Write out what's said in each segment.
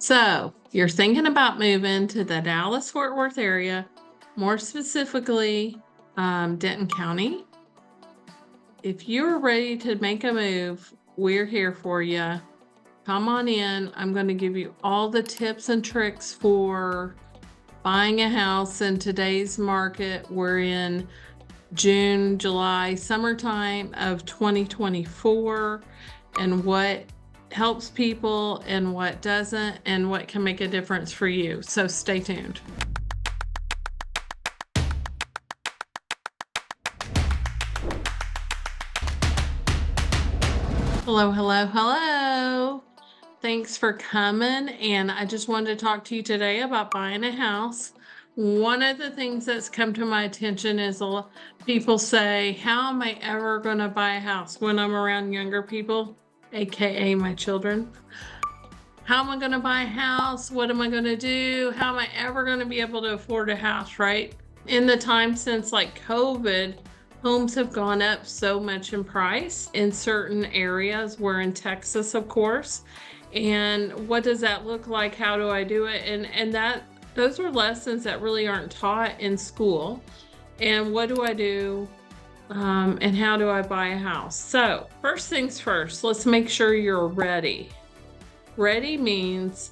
So you're thinking about moving to the Dallas-Fort Worth area, more specifically, Denton County. If you're ready to make a move, we're here for you. Come on in. I'm going to give you all the tips and tricks for buying a house in today's market. We're in June, July, summertime of 2024, and what helps people and what doesn't, and what can make a difference for you. So stay tuned. Hello. Thanks for coming. And I just wanted to talk to you today about buying a house. One of the things that's come to my attention is people say, how am I ever going to buy a house when I'm around younger people, AKA my children? How am I going to buy a house? What am I going to do? How am I ever going to be able to afford a house, right? In the time since like COVID, homes have gone up so much in price in certain areas. We're in Texas, of course. And what does that look like? How do I do it? And those are lessons that really aren't taught in school. And what do I do? And how do I buy a house? So first things first, let's make sure you're ready. Ready means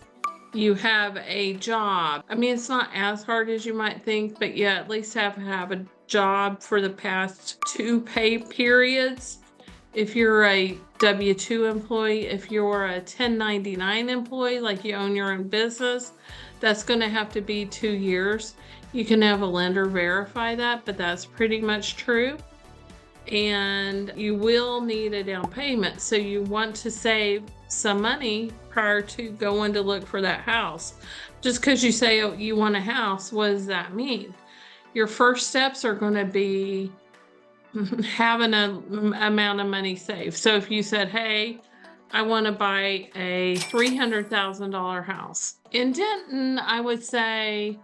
you have a job. I mean, it's not as hard as you might think, but you at least have to have a job for the past 2 pay periods. If you're a W-2 employee, if you're a 1099 employee, like you own your own business, that's going to have to be 2 years. You can have a lender verify that, but that's pretty much true. And you will need a down payment. So you want to save some money prior to going to look for that house. Just because you say, oh, you want a house, what does that mean? Your first steps are going to be having an amount of money saved. So if you said, hey, I want to buy a $300,000 house. In Denton, I would say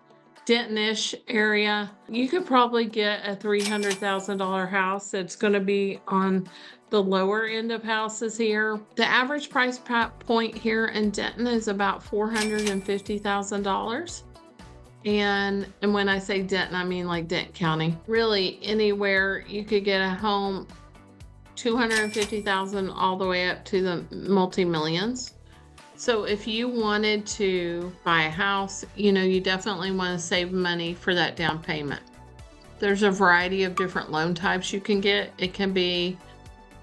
Denton-ish area, you could probably get a $300,000 house. It's going to be on the lower end of houses here. The average price point here in Denton is about $450,000. And when I say Denton, I mean like Denton County. Really, anywhere you could get a home, $250,000 all the way up to the multi-millions. So if you wanted to buy a house, you definitely want to save money for that down payment. There's a variety of different loan types you can get. It can be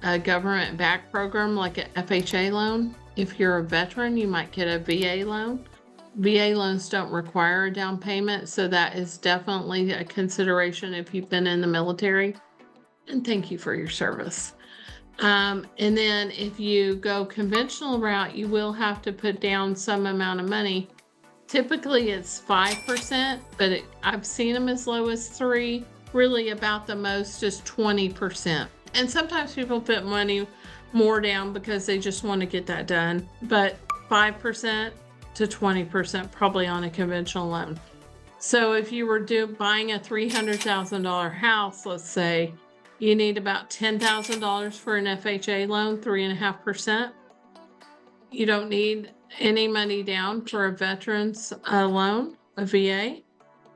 a government-backed program like an FHA loan. If you're a veteran, you might get a VA loan. VA loans don't require a down payment, so that is definitely a consideration if you've been in the military. And thank you for your service. And then if you go conventional route, you will have to put down some amount of money. Typically it's 5%, but I've seen them as low as 3%. Really about the most is 20%. And sometimes people put money more down because they just want to get that done. But 5% to 20% probably on a conventional loan. So if you were buying a $300,000 house, let's say, you need about $10,000 for an FHA loan, 3.5%. You don't need any money down for a veteran's loan, a VA.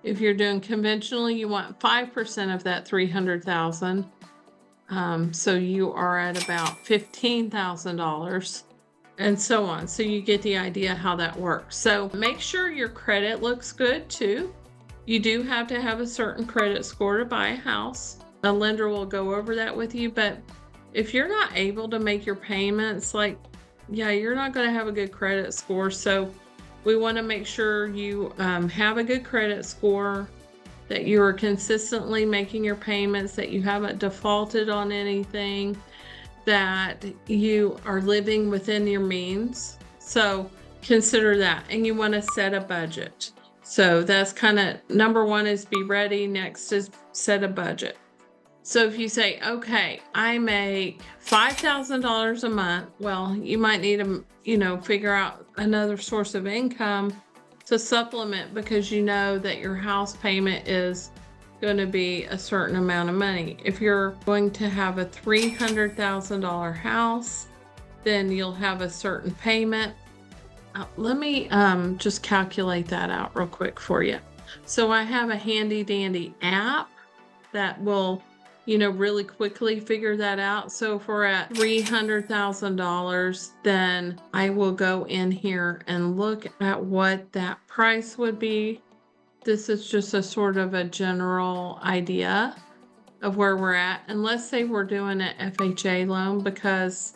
If you're doing conventionally, you want 5% of that $300,000. So you are at about $15,000. And so on. So you get the idea how that works. So make sure your credit looks good too. You do have to have a certain credit score to buy a house. A lender will go over that with you. But if you're not able to make your payments, you're not going to have a good credit score. So we want to make sure you have a good credit score, that you are consistently making your payments, that you haven't defaulted on anything, that you are living within your means. So consider that. And you want to set a budget. So that's kind of number one is be ready. Next is set a budget. So if you say, okay, I make $5,000 a month, well, you might need to, figure out another source of income to supplement, because you know that your house payment is going to be a certain amount of money. If you're going to have a $300,000 house, then you'll have a certain payment. Let me just calculate that out real quick for you. So I have a handy dandy app that will, really quickly figure that out. So if we're at $300,000, then I will go in here and look at what that price would be. This is just a sort of a general idea of where we're at. And let's say we're doing an FHA loan, because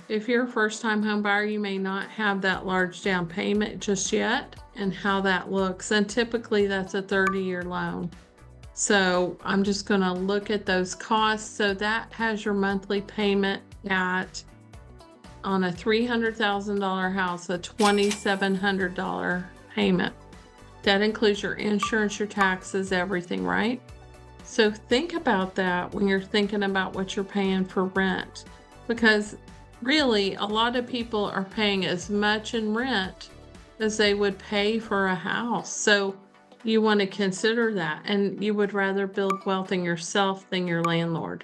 if you're a first-time home buyer, you may not have that large down payment just yet, and how that looks. And typically that's a 30-year loan. So I'm just going to look at those costs. So that has your monthly payment at, on a $300,000 house, a $2,700 payment. That includes your insurance, your taxes, everything, right? So think about that when you're thinking about what you're paying for rent, because really, a lot of people are paying as much in rent as they would pay for a house. So you want to consider that, and you would rather build wealth in yourself than your landlord.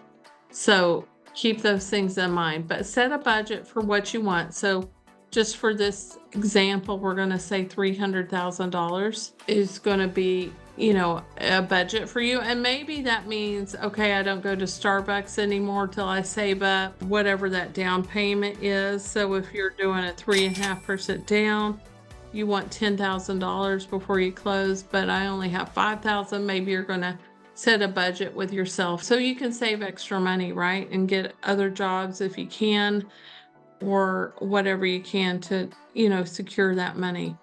So keep those things in mind, but set a budget for what you want. So just for this example, we're going to say $300,000 is going to be, a budget for you. And maybe that means, okay, I don't go to Starbucks anymore till I save up whatever that down payment is. So if you're doing a 3.5% down, you want $10,000 before you close, but I only have $5,000. Maybe you're going to set a budget with yourself so you can save extra money, right? And get other jobs if you can, or whatever you can to, secure that money.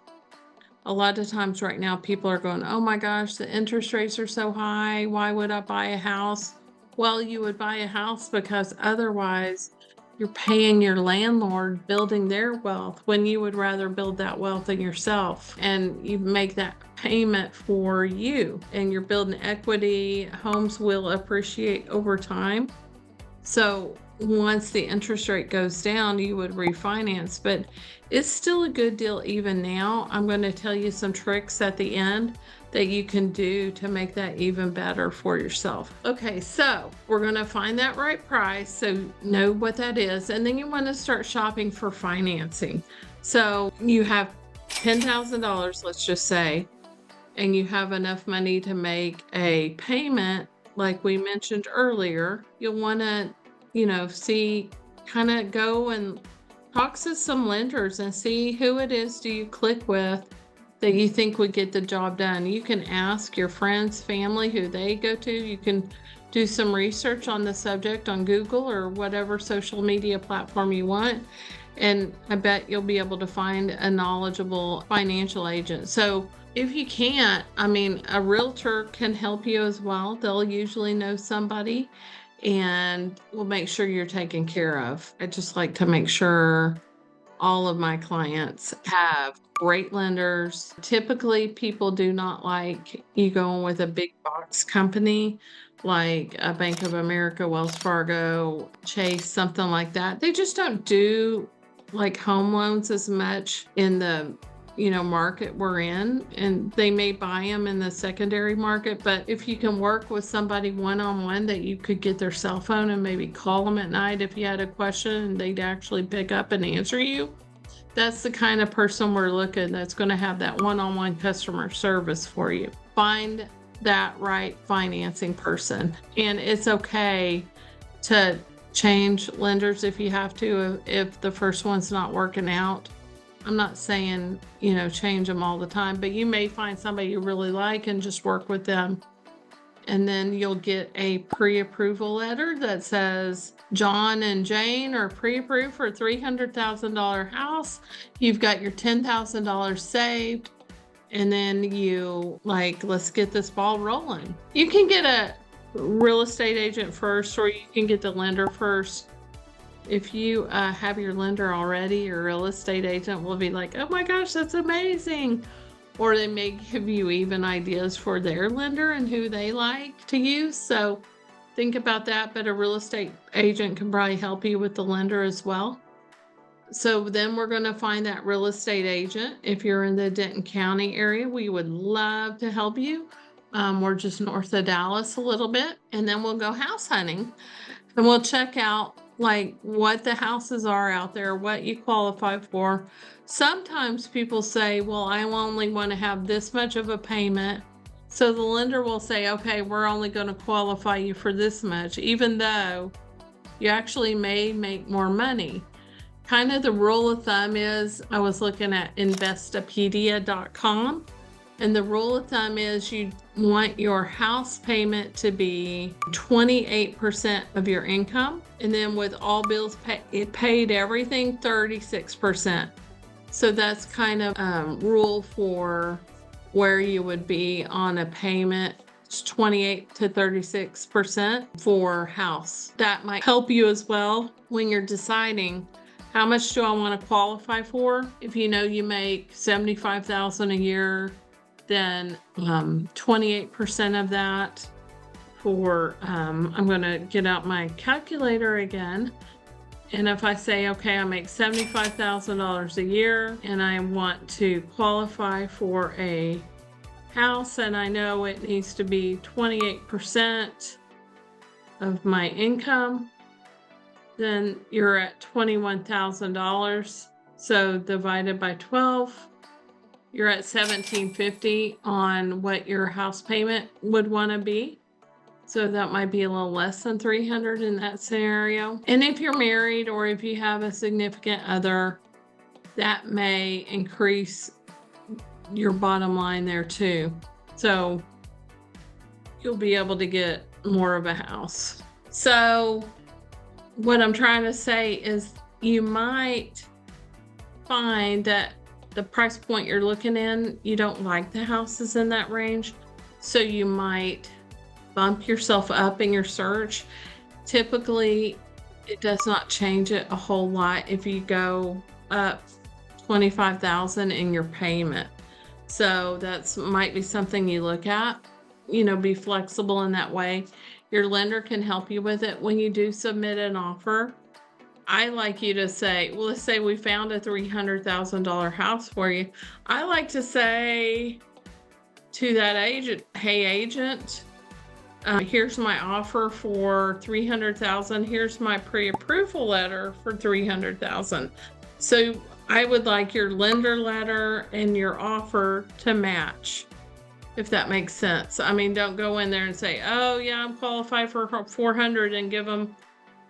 A lot of times right now, people are going, oh my gosh, the interest rates are so high. Why would I buy a house? Well, you would buy a house because otherwise you're paying your landlord building their wealth, when you would rather build that wealth in yourself, and you make that payment for you, and you're building equity. Homes will appreciate over time. So once the interest rate goes down, you would refinance, but it's still a good deal even now. I'm going to tell you some tricks at the end that you can do to make that even better for yourself. Okay, so we're going to find that right price, so know what that is, and then you want to start shopping for financing. So you have $10,000, let's just say, and you have enough money to make a payment like we mentioned earlier. You'll want to kind of go and talk to some lenders and see who it is do you click with that you think would get the job done. You can ask your friends, family, who they go to. You can do some research on the subject on Google or whatever social media platform you want. And I bet you'll be able to find a knowledgeable financial agent. So if you can't, a realtor can help you as well. They'll usually know somebody, and we'll make sure you're taken care of. I just like to make sure all of my clients have great lenders. Typically, people do not like you going with a big box company like a Bank of America, Wells Fargo, Chase, something like that. They just don't do like home loans as much in the market we're in, and they may buy them in the secondary market. But if you can work with somebody one-on-one, that you could get their cell phone and maybe call them at night if you had a question, and they'd actually pick up and answer you, that's the kind of person we're looking, that's going to have that one-on-one customer service for you. Find that right financing person, and it's okay to change lenders if you have to, if the first one's not working out. I'm not saying, change them all the time, but you may find somebody you really like and just work with them. And then you'll get a pre-approval letter that says John and Jane are pre-approved for a $300,000 house. You've got your $10,000 saved. And then let's get this ball rolling. You can get a real estate agent first, or you can get the lender first. If you have your lender already, your real estate agent will be like, oh my gosh, that's amazing. Or they may give you even ideas for their lender and who they like to use. So think about that, but a real estate agent can probably help you with the lender as well. So then we're going to find that real estate agent. If you're in the Denton County area, we would love to help you. We're just north of Dallas a little bit, and then we'll go house hunting. And we'll check out like what the houses are out there, what you qualify for. Sometimes people say, well, I only want to have this much of a payment. So the lender will say, okay, we're only going to qualify you for this much, even though you actually may make more money. Kind of the rule of thumb is, I was looking at Investopedia.com, and the rule of thumb is you want your house payment to be 28% of your income, and then with all bills paid, everything, 36%. So that's kind of rule for where you would be on a payment. It's 28 to 36% for house. That might help you as well when you're deciding how much do I want to qualify for. If you know you make $75,000 a year, then 28% of that for, I'm going to get out my calculator again. And if I say, okay, I make $75,000 a year and I want to qualify for a house, and I know it needs to be 28% of my income, then you're at $21,000. So divided by 12, you're at $1,750 on what your house payment would want to be. So that might be a little less than $300 in that scenario. And if you're married or if you have a significant other, that may increase your bottom line there too. So you'll be able to get more of a house. So what I'm trying to say is you might find that the price point you're looking in, you don't like the houses in that range. So you might bump yourself up in your search. Typically, it does not change it a whole lot if you go up $25,000 in your payment. So that's might be something you look at. You know, be flexible in that way. Your lender can help you with it. When you do submit an offer, I like you to say, well, let's say we found a $300,000 house for you. I like to say to that agent, hey agent, here's my offer for $300,000. Here's my pre-approval letter for $300,000. So I would like your lender letter and your offer to match, if that makes sense. I mean, don't go in there and say, oh yeah, I'm qualified for 400 and give them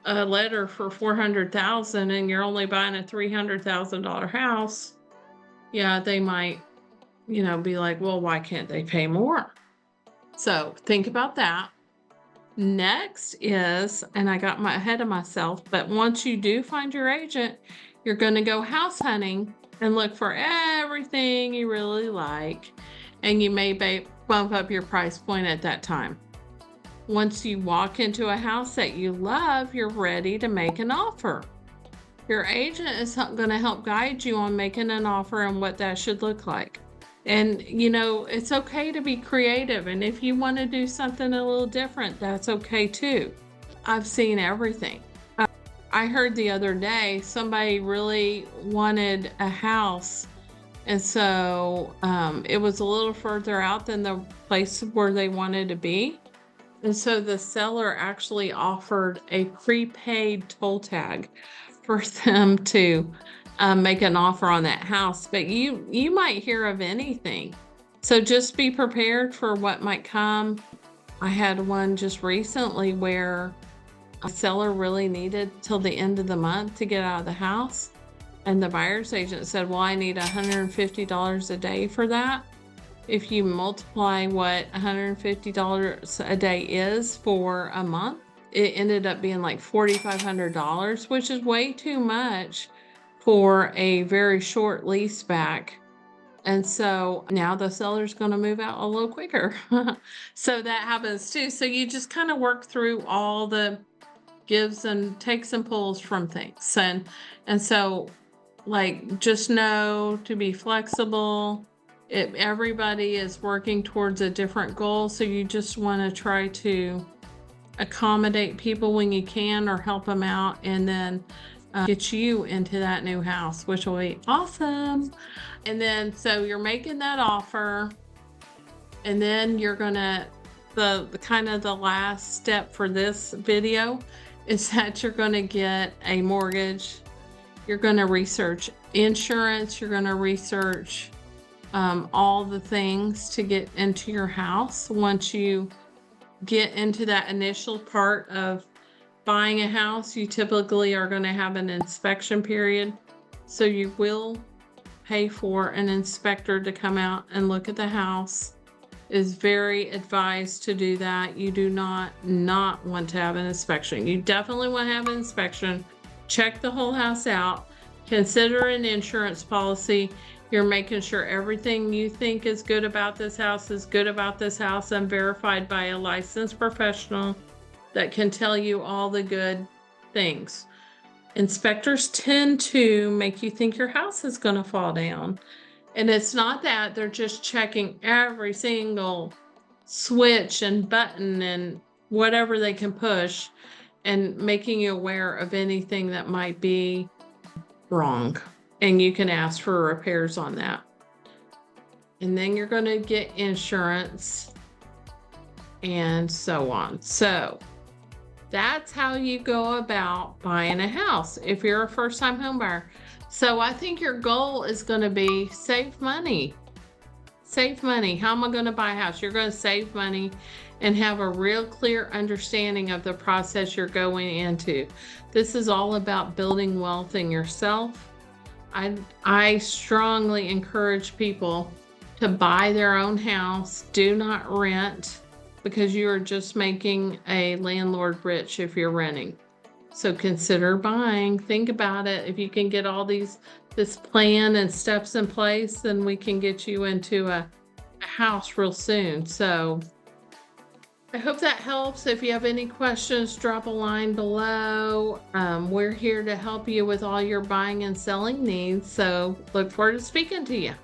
a letter for 400,000 and you're only buying a $300,000 house. Yeah, they might, you know, be like, well, why can't they pay more? So think about that. Next is, and I got ahead of myself, but once you do find your agent, you're going to go house hunting and look for everything you really like. And you may bump up your price point at that time. Once you walk into a house that you love, you're ready to make an offer. Your agent is going to help guide you on making an offer and what that should look like. And, you know, it's okay to be creative. And if you want to do something a little different, that's okay too. I've seen everything. I heard the other day somebody really wanted a house. And so it was a little further out than the place where they wanted to be. And so the seller actually offered a prepaid toll tag for them to make an offer on that house. But you might hear of anything. So just be prepared for what might come. I had one just recently where a seller really needed till the end of the month to get out of the house. And the buyer's agent said, well, I need $150 a day for that. If you multiply what $150 a day is for a month, it ended up being like $4,500, which is way too much for a very short lease back. And so now the seller's going to move out a little quicker. So that happens too. So you just kind of work through all the gives and takes and pulls from things. And so, like, just know to be flexible. Everybody is working towards a different goal. So you just want to try to accommodate people when you can or help them out, and then get you into that new house, which will be awesome. And then, so you're making that offer, and then you're gonna, the kind of the last step for this video is that you're going to get a mortgage. You're going to research insurance. You're going to research all the things to get into your house. Once you get into that initial part of buying a house, you typically are going to have an inspection period. So you will pay for an inspector to come out and look at the house. It is very advised to do that. You do not want to have an inspection. You definitely want to have an inspection. Check the whole house out. Consider an insurance policy. You're making sure everything you think is good about this house is good about this house and verified by a licensed professional that can tell you all the good things. Inspectors tend to make you think your house is going to fall down. And it's not that. They're just checking every single switch and button and whatever they can push and making you aware of anything that might be wrong. And you can ask for repairs on that. And then you're going to get insurance and so on. So that's how you go about buying a house if you're a first-time home buyer. So I think your goal is going to be save money. Save money. How am I going to buy a house? You're going to save money and have a real clear understanding of the process you're going into. This is all about building wealth in yourself. I strongly encourage people to buy their own house. Do not rent, because you are just making a landlord rich if you're renting. So consider buying. Think about it. If you can get all this plan and steps in place, then we can get you into a house real soon. So I hope that helps. If you have any questions, drop a line below. We're here to help you with all your buying and selling needs. So look forward to speaking to you.